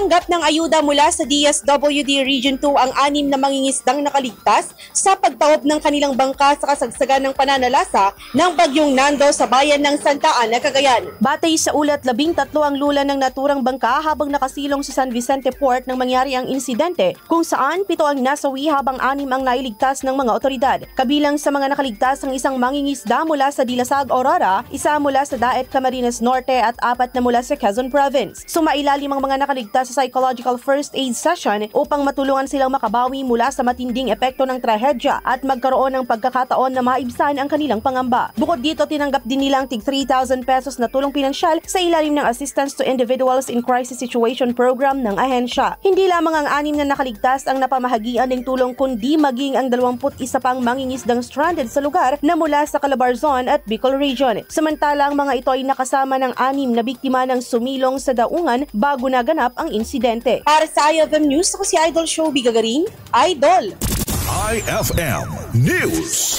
Natanggap ng ayuda mula sa DSWD Region 2 ang 6 na mangingisdang nakaligtas sa pagtaob ng kanilang bangka sa kasagsagan ng pananalasa ng bagyong Nando sa bayan ng Santa Ana, Cagayan. Batay sa ulat, 13 ang lula ng naturang bangka habang nakasilong sa San Vicente Port nang mangyari ang insidente, kung saan 7 ang nasawi habang 6 ang nailigtas ng mga otoridad. Kabilang sa mga nakaligtas ang isang mangingisda mula sa Dilasag, Aurora, isa mula sa Daet, Camarines Norte at 4 na mula sa Quezon Province. Sumailalim ang mga nakaligtas sa psychological first aid session upang matulungan silang makabawi mula sa matinding epekto ng trahedya at magkaroon ng pagkakataon na maibsan ang kanilang pangamba. Bukod dito, tinanggap din nila ang tig 3,000 pesos na tulong pinansyal sa ilalim ng Assistance to Individuals in Crisis Situation Program ng ahensya. Hindi lamang ang 6 na nakaligtas ang napamahagian ng tulong kundi maging ang 21 pang mangingisdang stranded sa lugar na mula sa Calabarzon at Bicol Region. Samantala, ang mga ito ay nakasama ng 6 na biktima ng sumilong sa daungan bago naganap ang insidente. Para sa IFM News, ako si Idol Showby Gagarin, Idol! IFM News.